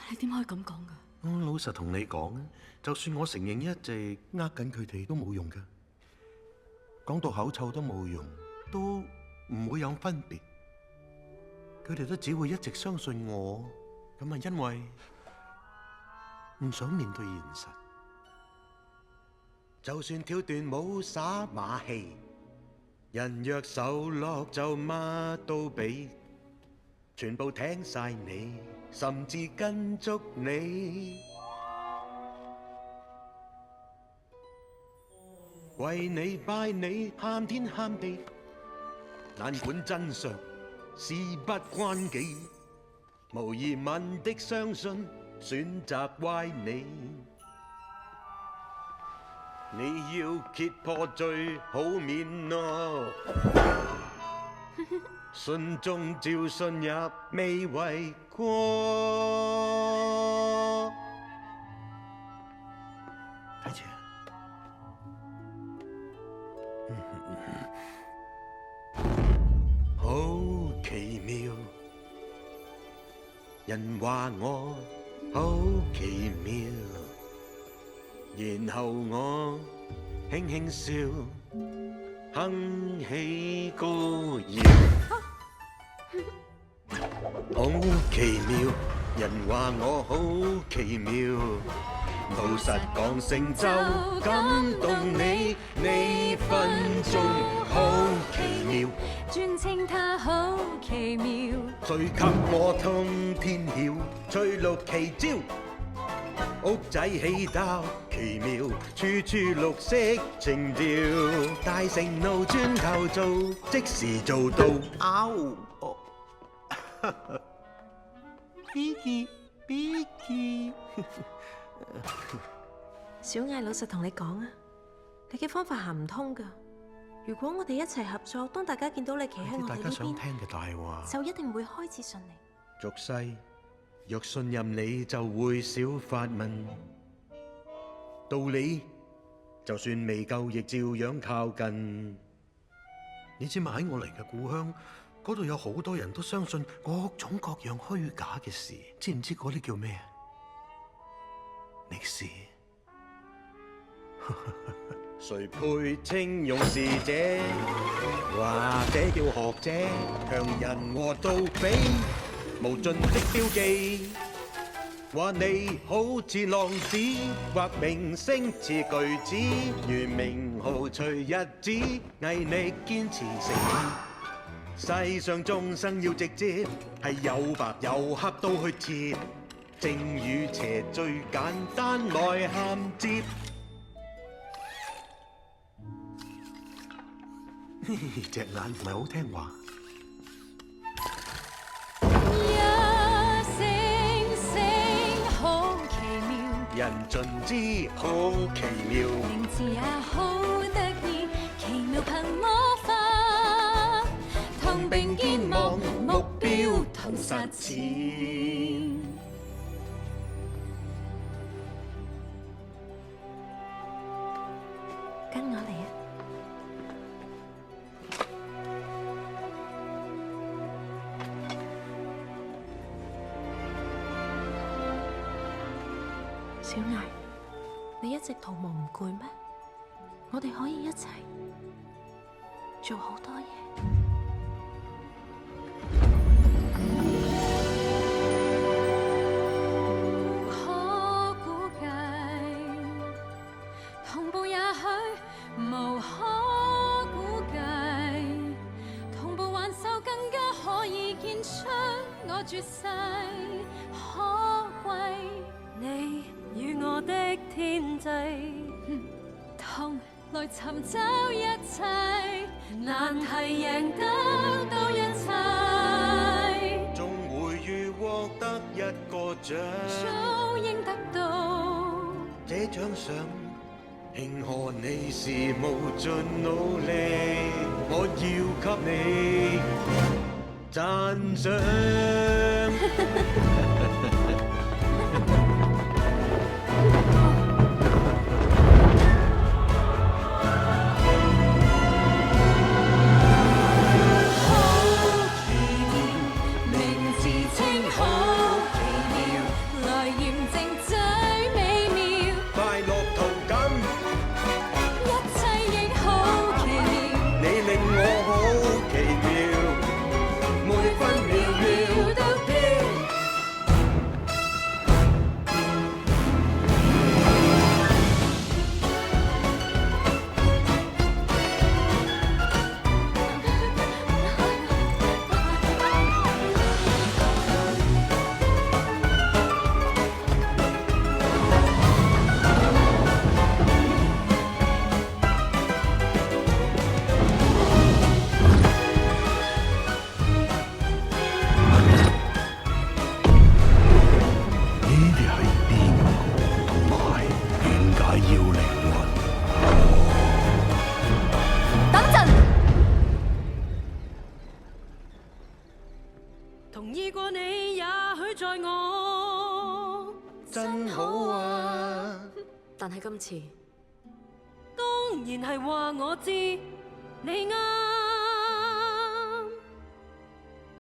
你點可以咁講㗎？我老實同你講啊，就算我承認一直呃緊佢哋都冇用噶，講到口臭都冇用，都唔會有分別。佢哋都只會一直相信我，咁係因為唔想面對現實。就算跳段舞耍馬戲，人若受落就乜都俾，全部聽晒你，甚至跟足你，為你拜你，喊天喊地，難管真相事不關己，無疑問的相信選擇歪你。你要揭破最好面咯，信中照信入未為過。睇住好奇妙，人話我好奇妙，然後我輕輕笑，哼起歌謠。好奇妙，人話我好奇妙，老實講成就感動你，呢分鐘好奇妙，專稱它好奇妙，最給我通天曉，翠綠奇招。屋仔起得奇妙，處處綠色情調，大城路磚頭做，即時做到。Biggie，小艾老實同你講啊，你嘅方法行唔通㗎。如果我哋一齊合作，當大家見到你企喺我哋大呢家想聽邊，嘅大話，就一定會開始信你。俗世若信任你，就會少發問。道理就算未夠，亦照樣靠近。你知嘛？喺我嚟嘅故鄉，嗰度有好多人都相信各種各樣虛假嘅事，知唔知嗰啲叫咩啊？歷史。誰配稱勇士者，或者叫學者，強人和盜匪，無盡的標記。話你好似浪子，或明星似巨子，如名號隨日子，毅力堅持誠意。世上眾生要直接，係有白有黑都去切，正與邪最簡單來銜接。隻眼唔係好聽話。人盡知好奇妙，名字也好得意，奇妙憑魔法，同並肩望目標同實踐。跟我嚟啊！小艾，你一直徒勞唔攰咩？我哋可以一齊做好多嘢。可估計，同步也許無可估計，同步挽手更加可以見出我絕世可貴。你與我的天際，同來尋找一切，難題贏得到一切，終會遇獲得一個獎，早應得到。這獎賞慶賀你是無盡努力，我要給你讚賞。來真好啊！但係今次，當然係話我知你啱。